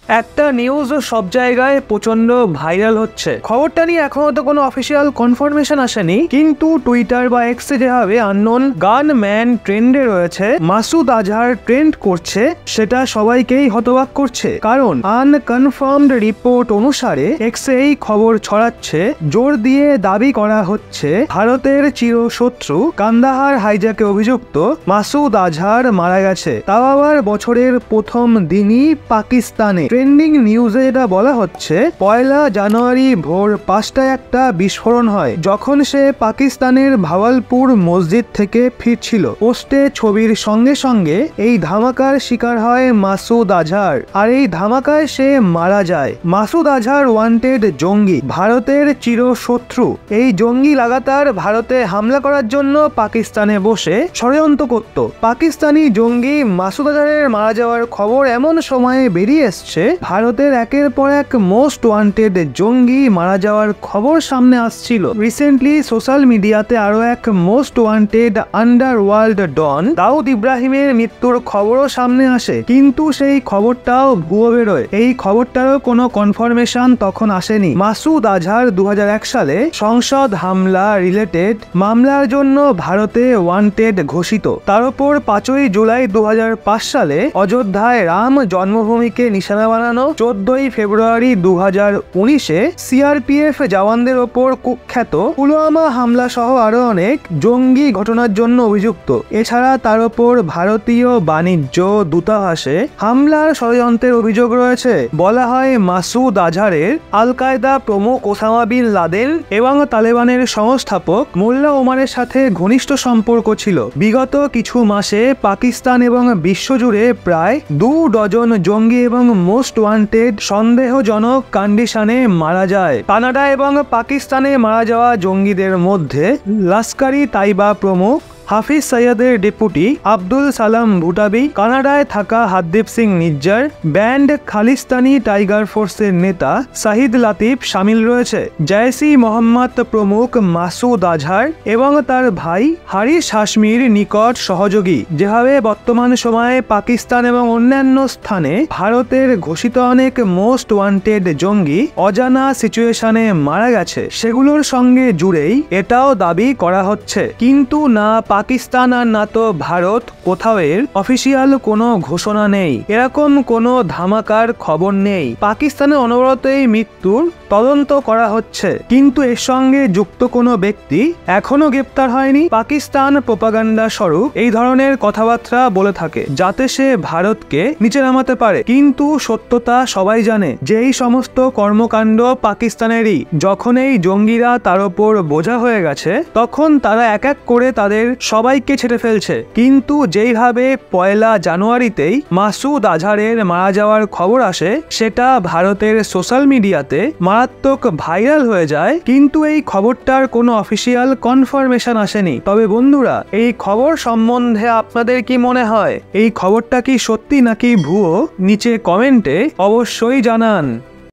একটা নিউজ সব জায়গায় প্রচন্ড ভাইরাল হচ্ছে। খবরটা নিয়ে এখনো তো কোনো অফিসিয়াল কনফার্মেশন আসেনি, কিন্তু টুইটার বা এক্সে যেভাবে আননোন গান ম্যান ট্রেন্ডে রয়েছে, মাসুদ আজহার ট্রেন্ড করছে, সেটা সবাইকেই হতবাক করছে। কারণ আনকনফার্মড রিপোর্ট অনুসারে এক্সে এই খবর ছড়াচ্ছে, জোর দিয়ে দাবি করা হচ্ছে ভারতের চিরশত্রু কান্দাহার হাইজ্যাকে অভিযুক্ত মাসুদ আজহার মারা গেছে, তাও আবার বছরের প্রথম দিনই পাকিস্তানে। ট্রেন্ডিং নিউজে এটা বলা হচ্ছে, 1 জানুয়ারি ভোর 5টায় একটা বিস্ফোরণ হয় যখন সে পাকিস্তানের ভাওয়ালপুর মসজিদ থেকে ফিরছিল। পোস্টে ছবির সঙ্গে সঙ্গে এই ধামাকার শিকার হয় মাসুদ আজহার, আর এই ধামাকায় সে মারা যায়। মাসুদ আজহার ওয়ান্টেড জঙ্গি, ভারতের চিরশত্রু। এই জঙ্গি লাগাতার ভারতে হামলা করার জন্য পাকিস্তানে বসে ষড়যন্ত্র করত। পাকিস্তানি জঙ্গি মাসুদ আজহারের মারা যাওয়ার খবর এমন সময়ে বেরিয়ে এসছে, ভারতের একের পর এক মোস্ট ওয়ান্টেড জঙ্গি মারা যাওয়ার খবর সামনে আসছিল। রিসেন্টলি সোশ্যাল মিডিয়াতে আরো এক মোস্ট ওয়ান্টেড আন্ডারওয়ার্ল্ড ডন দাউদ ইব্রাহিমের মৃত্যুর খবরও সামনে আসে, কিন্তু সেই খবরটাও ভুয়ো বেরোয়। এই খবরটারও কোনো কনফার্মেশন তখন আসেনি। মাসুদ আজহার 2001 সালে সংসদ হামলা রিলেটেড মামলার জন্য ভারতে ওয়ান্টেড ঘোষিত। তার উপর 5ই জুলাই 2005 সালে অযোধ্যায় রাম জন্মভূমিকে নিশানা বানানো, 14ই ফেব্রুয়ারি 2019-এ সিআরপিএফ জওয়ানদের ওপর কুখ্যাত পুলওয়ামা হামলা সহ আরো অনেক জঙ্গি ঘটনার জন্য অভিযুক্ত। এছাড়া তার ওপর ভারতীয় বাণিজ্য দূতাবাসে হামলার ষড়যন্ত্রের অভিযোগ রয়েছে। বলা হয় মাসুদ আজহারের আল কায়দা প্রমুখ ওসামা বিন লাদেন এবং তালেবানের সংস্থাপক মোল্লা ওমারের সাথে ঘনিষ্ঠ সম্পর্ক ছিল। বিগত কিছু মাসে পাকিস্তান এবং বিশ্বজুড়ে প্রায় 2 ডজন জঙ্গি এবং মোস্ট ওয়ান্টেড সন্দেহজনক কন্ডিশনে মারা যায়। কানাডা এবং পাকিস্তানে মারা যাওয়া জঙ্গিদের মধ্যে লস্করি তাইবা প্রমুখ হাফিজ সৈয়দের ডেপুটি আব্দুল সালাম ভুটাবি, কানাডায় থাকা হারদীপ সিং নিজ্জার, ব্যান্ড খালিস্তানি টাইগার ফোর্সের নেতা শাহিদ লাতিফ শামিল রয়েছে। জয়সি মোহাম্মদ প্রমুখ মাসুদ আজহার এবং তার ভাই হারিস হাশমির নিকট সহযোগী। যেভাবে বর্তমান সময়ে পাকিস্তান এবং অন্যান্য স্থানে ভারতের ঘোষিত অনেক মোস্ট ওয়ান্টেড জঙ্গি অজানা সিচুয়েশনে মারা গেছে, সেগুলোর সঙ্গে জুড়েই এটাও দাবি করা হচ্ছে। কিন্তু না পাকিস্তান আর না তো ভারত, কোথাও এর অফিসিয়াল কোনো ঘোষণা নেই, এরকম কোনো ধামাকার খবর নেই। পাকিস্তানে অনবরত এই মৃত্যুর তদন্ত করা হচ্ছে, কিন্তু এর সঙ্গে যুক্ত কোনো ব্যক্তি এখনো গ্রেপ্তার হয়নি। পাকিস্তান প্রোপাগান্ডা স্বরূপ এই ধরনের কথাবার্তা বলে থাকে, যাতে সে ভারতকে নিচে নামাতে পারে, কিন্তু সত্যতা সবাই জানে যে এই সমস্ত কর্মকাণ্ড পাকিস্তানেরই। যখন এই জঙ্গিরা তার উপর বোঝা হয়ে গেছে, তখন তারা এক এক করে তাদের সবাইকে ছেড়ে ফেলছে। কিন্তু যেইভাবে 1 জানুয়ারিতেই মাসুদ আজহারের মারা যাওয়ার খবর আসে, সেটা ভারতের সোশ্যাল মিডিয়াতে মারাত্মক ভাইরাল হয়ে যায়, কিন্তু এই খবরটার কোনো অফিসিয়াল কনফার্মেশন আসেনি। তবে বন্ধুরা, এই খবর সম্বন্ধে আপনাদের কি মনে হয়? এই খবরটা কি সত্যি নাকি ভুয়ো? নিচে কমেন্টে অবশ্যই জানান।